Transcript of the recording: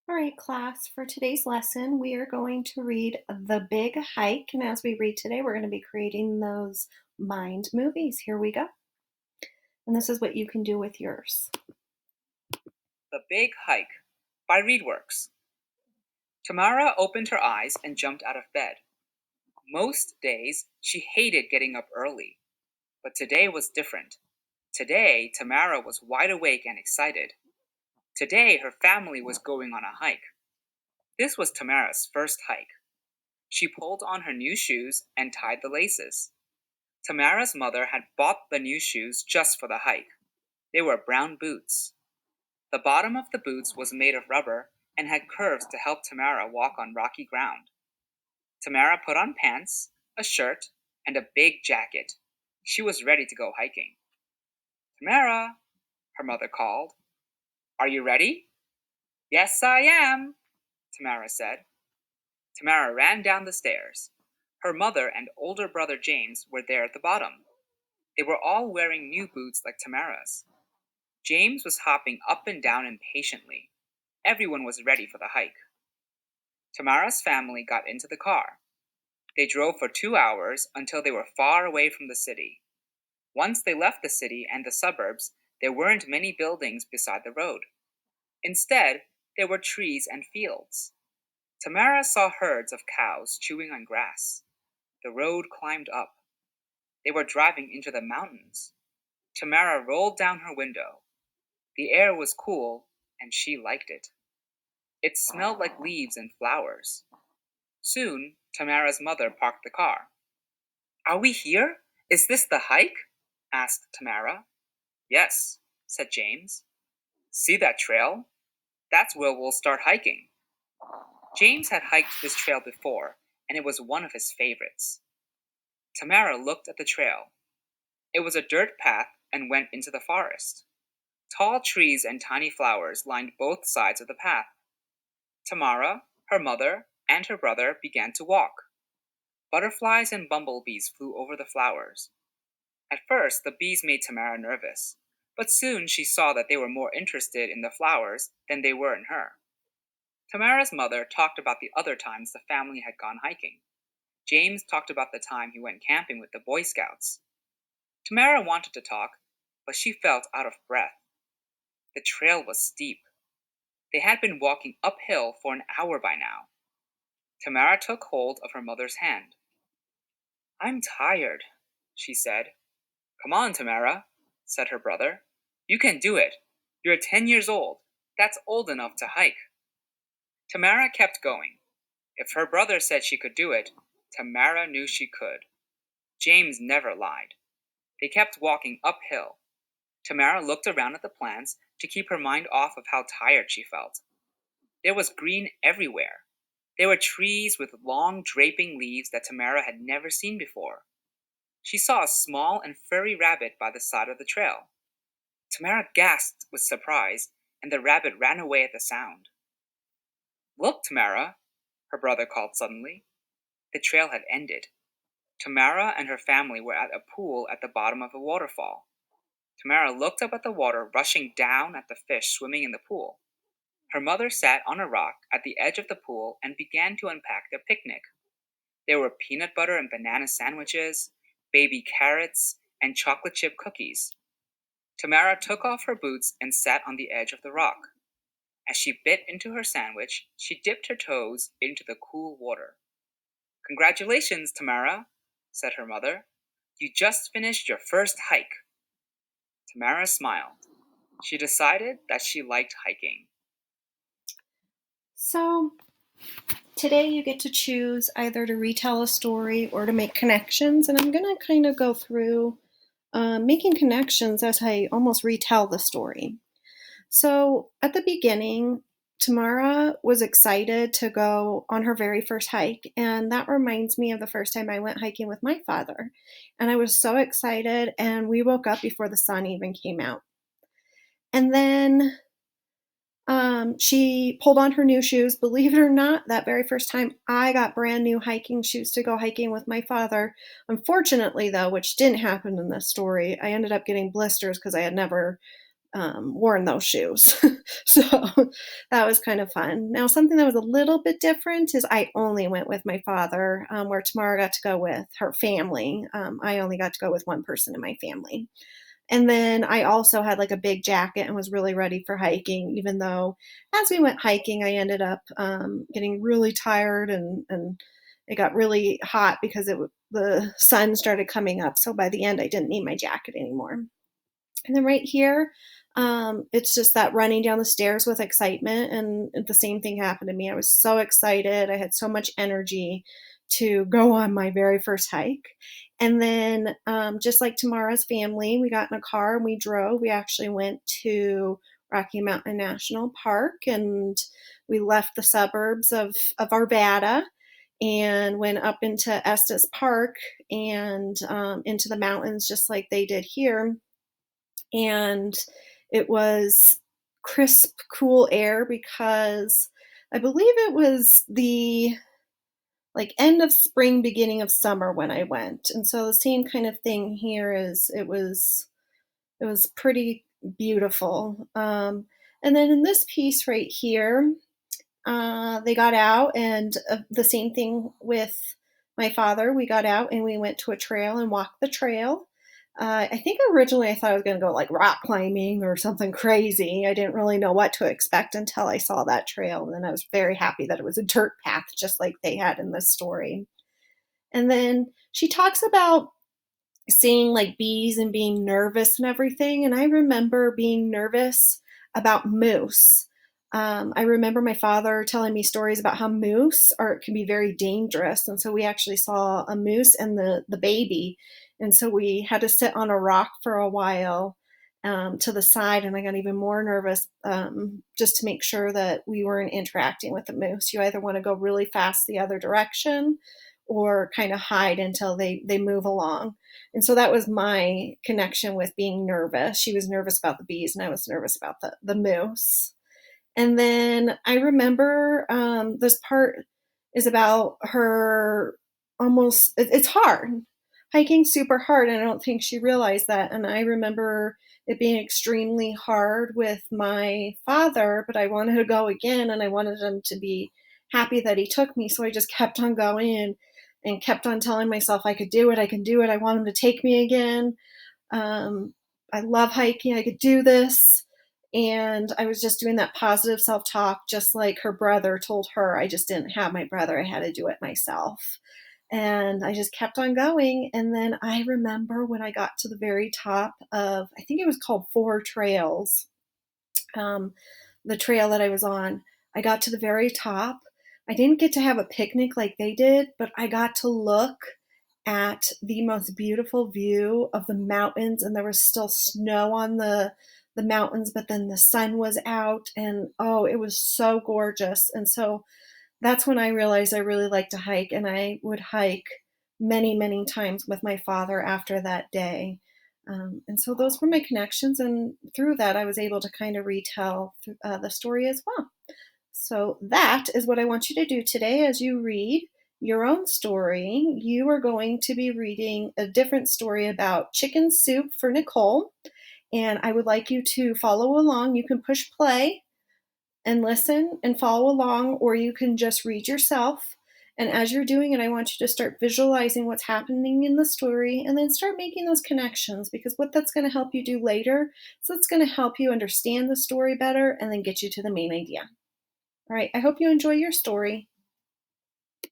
All right, class, for today's lesson, we are going to read The Big Hike. And as we read today, we're going to be creating those mind movies. Here we go. And this is what you can do with yours. The Big Hike by Readworks. Tamara opened her eyes and jumped out of bed. Most days, she hated getting up early, but today was different. Today, Tamara was wide awake and excited. Today, her family was going on a hike. This was Tamara's first hike. She pulled on her new shoes and tied the laces. Tamara's mother had bought the new shoes just for the hike. They were brown boots. The bottom of the boots was made of rubber and had curves to help Tamara walk on rocky ground. Tamara put on pants, a shirt, and a big jacket. She was ready to go hiking. Tamara, her mother called. Are you ready? Yes, I am, Tamara said. Tamara ran down the stairs. Her mother and older brother James were there at the bottom. They were all wearing new boots like Tamara's. James was hopping up and down impatiently. Everyone was ready for the hike. Tamara's family got into the car. They drove for 2 hours until they were far away from the city. Once they left the city and the suburbs, there weren't many buildings beside the road. Instead, there were trees and fields. Tamara saw herds of cows chewing on grass. The road climbed up. They were driving into the mountains. Tamara rolled down her window. The air was cool, and she liked it. It smelled like leaves and flowers. Soon, Tamara's mother parked the car. Are we here? Is this the hike? Asked Tamara. Yes, said James. See that trail? That's where we'll start hiking. James had hiked this trail before, and it was one of his favorites. Tamara looked at the trail. It was a dirt path and went into the forest. Tall trees and tiny flowers lined both sides of the path. Tamara, her mother, and her brother began to walk. Butterflies and bumblebees flew over the flowers. At first, the bees made Tamara nervous, but soon she saw that they were more interested in the flowers than they were in her. Tamara's mother talked about the other times the family had gone hiking. James talked about the time he went camping with the Boy Scouts. Tamara wanted to talk, but she felt out of breath. The trail was steep. They had been walking uphill for an hour by now. Tamara took hold of her mother's hand. I'm tired, she said. Come on, Tamara, said her brother. You can do it. You're 10 years old. That's old enough to hike. Tamara kept going. If her brother said she could do it, Tamara knew she could. James never lied. They kept walking uphill. Tamara looked around at the plants to keep her mind off of how tired she felt. There was green everywhere. There were trees with long draping leaves that Tamara had never seen before. She saw a small and furry rabbit by the side of the trail. Tamara gasped with surprise, and the rabbit ran away at the sound. Look, Tamara, her brother called suddenly. The trail had ended. Tamara and her family were at a pool at the bottom of a waterfall. Tamara looked up at the water rushing down at the fish swimming in the pool. Her mother sat on a rock at the edge of the pool and began to unpack their picnic. There were peanut butter and banana sandwiches, baby carrots, and chocolate chip cookies. Tamara took off her boots and sat on the edge of the rock. As she bit into her sandwich, she dipped her toes into the cool water. Congratulations, Tamara, said her mother. You just finished your first hike. Tamara smiled. She decided that she liked hiking. So, today you get to choose either to retell a story or to make connections. And I'm going to kind of go through making connections as I almost retell the story. So, at the beginning, Tamara was excited to go on her very first hike, and that reminds me of the first time I went hiking with my father. And I was so excited, and we woke up before the sun even came out. And then she pulled on her new shoes. Believe it or not, that very first time I got brand new hiking shoes to go hiking with my father. Unfortunately, though, which didn't happen in this story, I ended up getting blisters because I had never worn those shoes. So that was kind of fun. Now, something that was a little bit different is I only went with my father, where Tamara got to go with her family. I only got to go with one person in my family. And then I also had like a big jacket and was really ready for hiking, even though as we went hiking, I ended up getting really tired and it got really hot because the sun started coming up. So by the end, I didn't need my jacket anymore. And then right here, it's just that running down the stairs with excitement. And the same thing happened to me. I was so excited. I had so much energy to go on my very first hike. And then, just like Tamara's family, we got in a car and we drove. We actually went to Rocky Mountain National Park and we left the suburbs of Arvada and went up into Estes Park and into the mountains just like they did here, and it was crisp, cool air because I believe it was the like end of spring, beginning of summer when I went. And so the same kind of thing here is it was pretty beautiful. And then in this piece right here, they got out, and the same thing with my father. We got out and we went to a trail and walked the trail. I think originally I thought I was going to go like rock climbing or something crazy. I didn't really know what to expect until I saw that trail. And then I was very happy that it was a dirt path, just like they had in this story. And then she talks about seeing like bees and being nervous and everything. And I remember being nervous about moose. I remember my father telling me stories about how moose can be very dangerous. And so we actually saw a moose and the baby. And so we had to sit on a rock for a while to the side. And I got even more nervous just to make sure that we weren't interacting with the moose. You either want to go really fast the other direction or kind of hide until they move along. And so that was my connection with being nervous. She was nervous about the bees, and I was nervous about the moose. And then I remember this part is about her it's hard. Hiking's super hard, and I don't think she realized that. And I remember it being extremely hard with my father, but I wanted to go again, and I wanted him to be happy that he took me. So I just kept on going and kept on telling myself I could do it, I can do it. I want him to take me again. Um, I love hiking. I could do this. And I was just doing that positive self talk, just like her brother told her. I just didn't have my brother. I had to do it myself. And I just kept on going. And then I remember when I got to the very top of, I think it was called Four Trails, um, the trail that I was on. I got to the very top. I didn't get to have a picnic like they did, but I got to look at the most beautiful view of the mountains, and there was still snow on the mountains, but then the sun was out, and oh, it was so gorgeous. And so that's when I realized I really like to hike, and I would hike many, many times with my father after that day. And so those were my connections, and through that, I was able to kind of retell the story as well. So that is what I want you to do today as you read your own story. You are going to be reading a different story about chicken soup for Nicole, and I would like you to follow along. You can push play and listen and follow along, or you can just read yourself. And as you're doing it, I want you to start visualizing what's happening in the story and then start making those connections, because what that's going to help you do later is it's going to help you understand the story better and then get you to the main idea. All right, I hope you enjoy your story.